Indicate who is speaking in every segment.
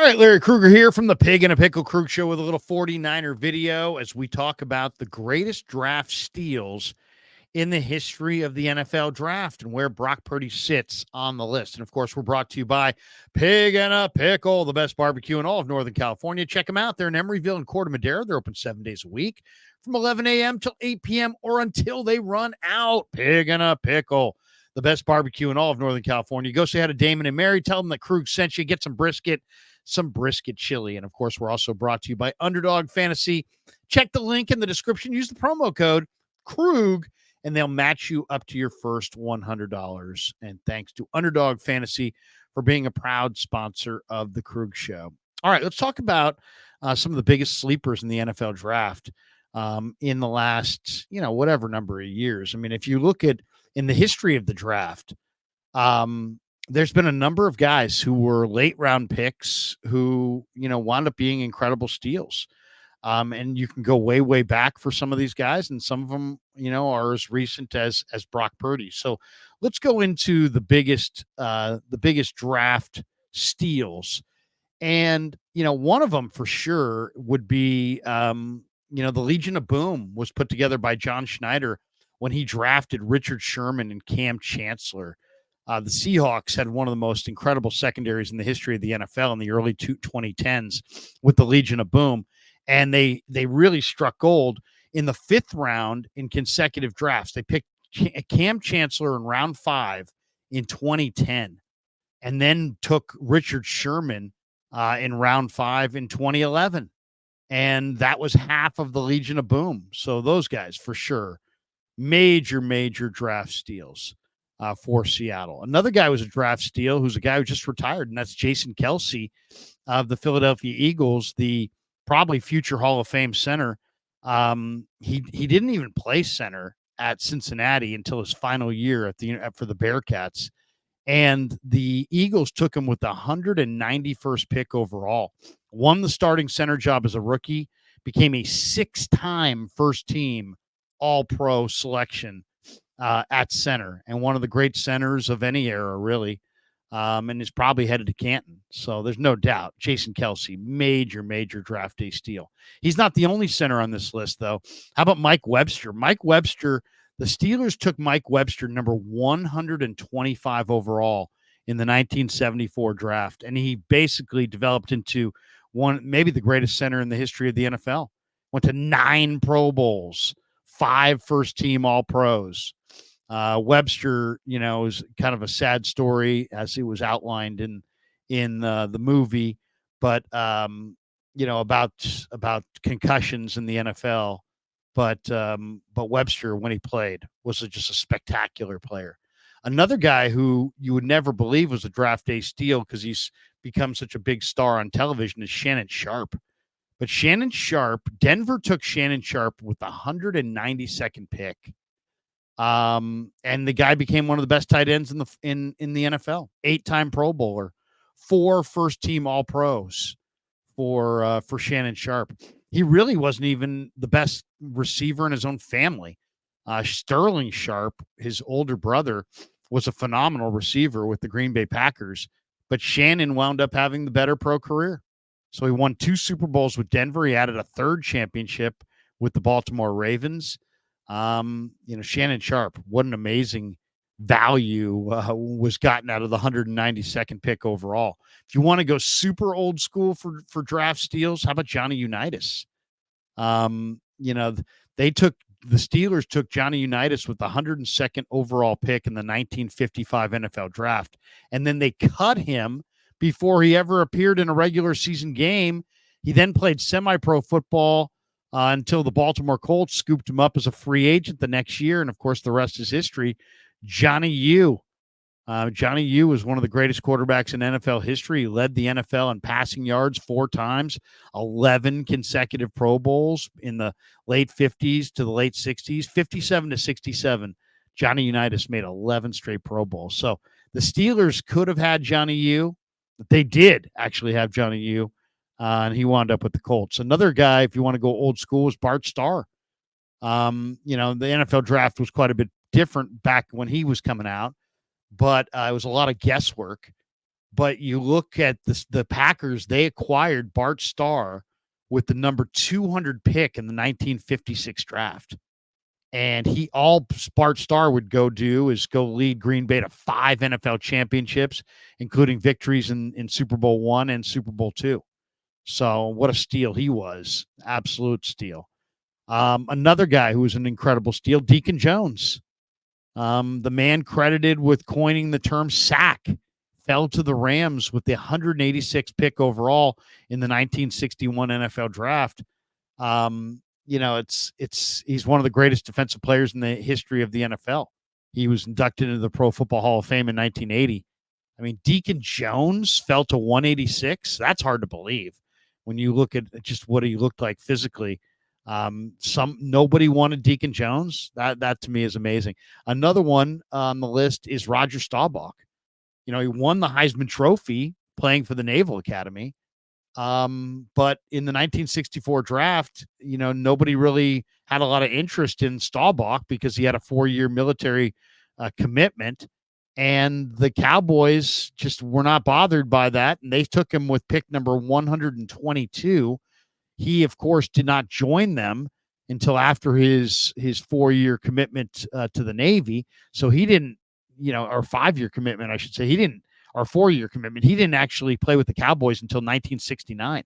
Speaker 1: All right, Larry Krueger here from the Pig and a Pickle Krug Show with a little 49er video as we talk about the greatest draft steals in the history of the NFL draft and where Brock Purdy sits on the list. And of course, we're brought to you by Pig and a Pickle, the best barbecue in all of Northern California. Check them out. They're in Emeryville and Corte Madera. They're open 7 days a week from 11 a.m. till 8 p.m. or until they run out. Pig and a Pickle, the best barbecue in all of Northern California. Go say hi to Damon and Mary. Tell them that Krug sent you. Get some brisket chili. And of course, we're also brought to you by Underdog Fantasy. Check the link in the description. Use the promo code Krug, and they'll match you up to your first $100. And thanks to Underdog Fantasy for being a proud sponsor of the Krug Show. All right, let's talk about some of the biggest sleepers in the NFL draft in the last, whatever number of years. I mean, if you look at in the history of the draft, there's been a number of guys who were late round picks who, wound up being incredible steals. And you can go way, way back for some of these guys, and some of them, are as recent as Brock Purdy. So let's go into the biggest draft steals. And, one of them for sure would be, the Legion of Boom was put together by John Schneider when he drafted Richard Sherman and Cam Chancellor. The Seahawks had one of the most incredible secondaries in the history of the NFL in the early 2010s with the Legion of Boom. And they really struck gold in the 5th round in consecutive drafts. They picked Cam Chancellor in round 5 in 2010 and then took Richard Sherman in round 5 in 2011. And that was half of the Legion of Boom. So those guys, for sure, major draft steals for Seattle. Another guy was a draft steal who's a guy who just retired, and that's Jason Kelce of the Philadelphia Eagles, the probably future Hall of Fame center. He didn't even play center at Cincinnati until his final year for the Bearcats. And the Eagles took him with the 191st pick overall, won the starting center job as a rookie, became a 6-time first team All-Pro selection at center, and one of the great centers of any era, really. And is probably headed to Canton. So there's no doubt. Jason Kelce, major draft day steal. He's not the only center on this list, though. How about Mike Webster? Mike Webster, the Steelers took Mike Webster number 125 overall in the 1974 draft, and he basically developed into maybe the greatest center in the history of the NFL. Went to 9 Pro Bowls, 5 first-team All-Pros. Webster, is kind of a sad story as it was outlined in the movie, but about concussions in the NFL. But Webster, when he played, was just a spectacular player. Another guy who you would never believe was a draft day steal because he's become such a big star on television is Shannon Sharpe. But Shannon Sharpe, Denver took Shannon Sharpe with the 192nd pick. And the guy became one of the best tight ends in the NFL. 8-time Pro Bowler, 4 first-team All-Pros for Shannon Sharpe. He really wasn't even the best receiver in his own family. Sterling Sharpe, his older brother, was a phenomenal receiver with the Green Bay Packers, but Shannon wound up having the better pro career. So he won 2 Super Bowls with Denver. He added a 3rd championship with the Baltimore Ravens. Shannon Sharpe, what an amazing value was gotten out of the 192nd pick overall. If you want to go super old school for draft steals, how about Johnny Unitas? The Steelers took Johnny Unitas with the 102nd overall pick in the 1955 NFL draft, and then they cut him before he ever appeared in a regular season game. He then played semi-pro football until the Baltimore Colts scooped him up as a free agent the next year. And, of course, the rest is history. Johnny U. Johnny U was one of the greatest quarterbacks in NFL history. He led the NFL in passing yards 4 times, 11 consecutive Pro Bowls in the late 50s to the late 60s, 57 to 67. Johnny Unitas made 11 straight Pro Bowls. So the Steelers could have had Johnny U. They did actually have Johnny U. And he wound up with the Colts. Another guy, if you want to go old school, is Bart Starr. The NFL draft was quite a bit different back when he was coming out, but it was a lot of guesswork. But you look at this, the Packers, they acquired Bart Starr with the number 200 pick in the 1956 draft. And all Bart Starr would go do is go lead Green Bay to 5 NFL championships, including victories in Super Bowl I and Super Bowl II. So what a steal he was. Absolute steal. Another guy who was an incredible steal, Deacon Jones. The man credited with coining the term sack fell to the Rams with the 186th pick overall in the 1961 NFL draft. He's one of the greatest defensive players in the history of the NFL. He was inducted into the Pro Football Hall of Fame in 1980. I mean, Deacon Jones fell to 186. That's hard to believe when you look at just what he looked like physically. Nobody wanted Deacon Jones. That to me is amazing. Another one on the list is Roger Staubach. He won the Heisman Trophy playing for the Naval Academy. But in the 1964 draft, nobody really had a lot of interest in Staubach because he had a 4-year military commitment. And the Cowboys just were not bothered by that. And they took him with pick number 122. He, of course, did not join them until after his 4-year commitment to the Navy. So he didn't, or 5-year commitment, I should say. Or 4-year commitment. He didn't actually play with the Cowboys until 1969.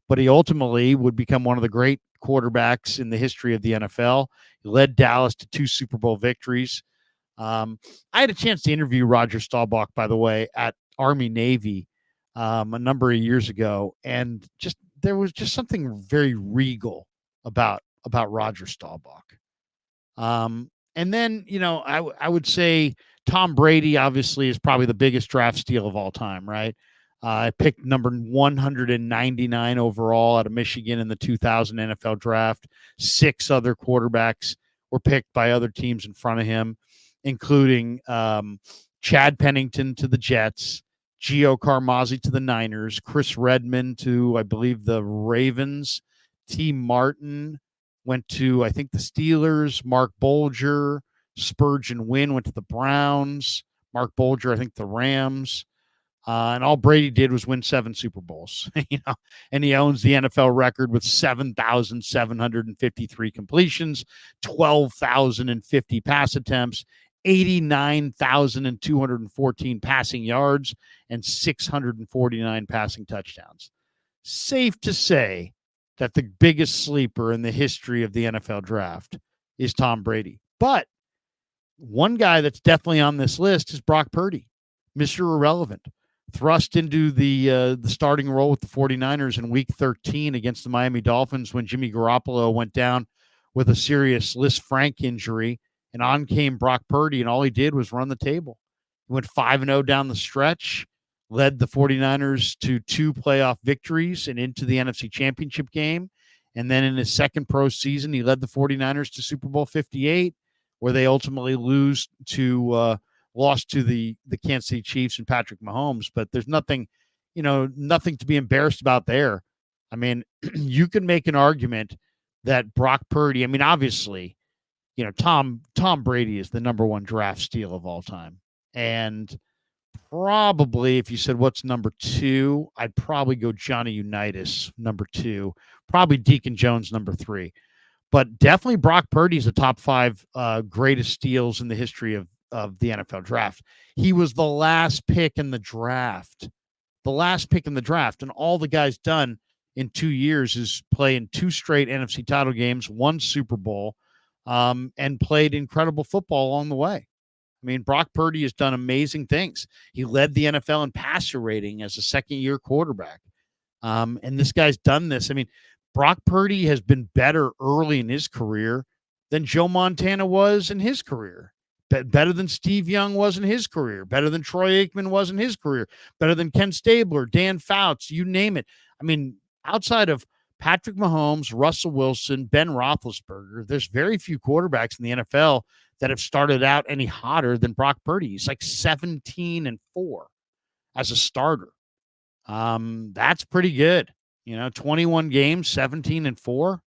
Speaker 1: But he ultimately would become one of the great quarterbacks in the history of the NFL. He led Dallas to 2 Super Bowl victories. I had a chance to interview Roger Staubach, by the way, at Army Navy a number of years ago, and there was just something very regal about Roger Staubach. And then I would say Tom Brady obviously is probably the biggest draft steal of all time, right? I picked number 199 overall out of Michigan in the 2000 NFL draft. 6 other quarterbacks were picked by other teams in front of him, including Chad Pennington to the Jets, Gio Carmazzi to the Niners, Chris Redmond to, I believe, the Ravens, T. Martin went to, I think, the Steelers, Mark Bolger, Spurgeon Wynn went to the Browns, Mark Bolger, I think, the Rams. And all Brady did was win 7 Super Bowls, and he owns the NFL record with 7,753 completions, 12,050 pass attempts, 89,214 passing yards, and 649 passing touchdowns. Safe to say that the biggest sleeper in the history of the NFL draft is Tom Brady. But one guy that's definitely on this list is Brock Purdy, Mr. Irrelevant. Thrust into the starting role with the 49ers in week 13 against the Miami Dolphins when Jimmy Garoppolo went down with a serious Lisfranc injury, and on came Brock Purdy, and all he did was run the table. He went 5-0 down the stretch, led the 49ers to 2 playoff victories and into the NFC Championship game. And then in his second pro season, he led the 49ers to Super Bowl 58, where they ultimately lost to the Kansas City Chiefs and Patrick Mahomes. But there's nothing to be embarrassed about there. I mean, you can make an argument that Brock Purdy, I mean, obviously, Tom Brady is the number 1 draft steal of all time. And probably if you said what's number 2, I'd probably go Johnny Unitas, number 2, probably Deacon Jones, number 3. But definitely Brock Purdy is a top 5 greatest steals in the history of the NFL draft. He was the last pick in the draft. And all the guy's done in 2 years is play in 2 straight NFC title games, 1 Super Bowl, and played incredible football along the way. I mean, Brock Purdy has done amazing things. He led the NFL in passer rating as a second-year quarterback. And this guy's done this. I mean, Brock Purdy has been better early in his career than Joe Montana was in his career. Better than Steve Young was in his career. Better than Troy Aikman was in his career. Better than Ken Stabler, Dan Fouts, you name it. I mean, outside of Patrick Mahomes, Russell Wilson, Ben Roethlisberger, there's very few quarterbacks in the NFL that have started out any hotter than Brock Purdy. He's like 17-4 as a starter. That's pretty good. 21 games, 17-4.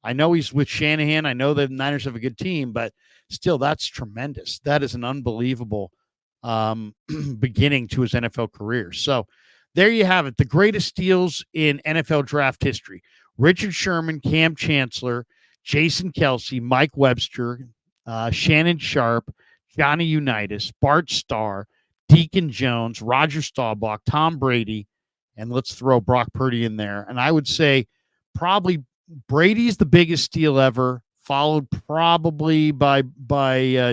Speaker 1: I know he's with Shanahan. I know the Niners have a good team, but still, that's tremendous. That is an unbelievable beginning to his NFL career. So there you have it. The greatest steals in NFL draft history. Richard Sherman, Cam Chancellor, Jason Kelsey, Mike Webster, Shannon Sharp, Johnny Unitas, Bart Starr, Deacon Jones, Roger Staubach, Tom Brady, and let's throw Brock Purdy in there. And I would say probably Brady's the biggest steal ever, followed probably by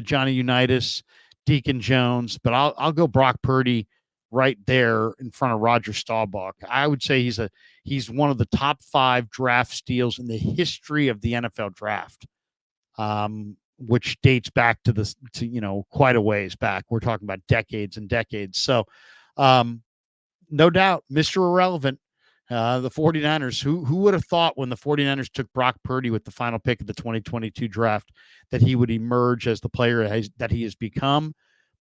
Speaker 1: Johnny Unitas, Deacon Jones, but I'll go Brock Purdy right there in front of Roger Staubach. I would say he's one of the top 5 draft steals in the history of the NFL draft, which dates back to quite a ways back. We're talking about decades and decades. So, no doubt, Mr. Irrelevant, the 49ers. Who would have thought when the 49ers took Brock Purdy with the final pick of the 2022 draft that he would emerge as the player that he has become?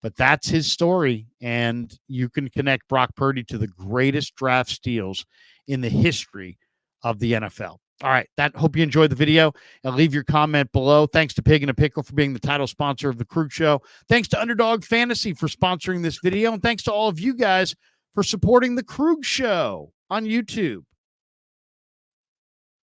Speaker 1: But that's his story, and you can connect Brock Purdy to the greatest draft steals in the history of the NFL. All right, hope you enjoyed the video, and leave your comment below. Thanks to Pig and a Pickle for being the title sponsor of the Krug Show. Thanks to Underdog Fantasy for sponsoring this video, and thanks to all of you guys for supporting the Krug Show on YouTube.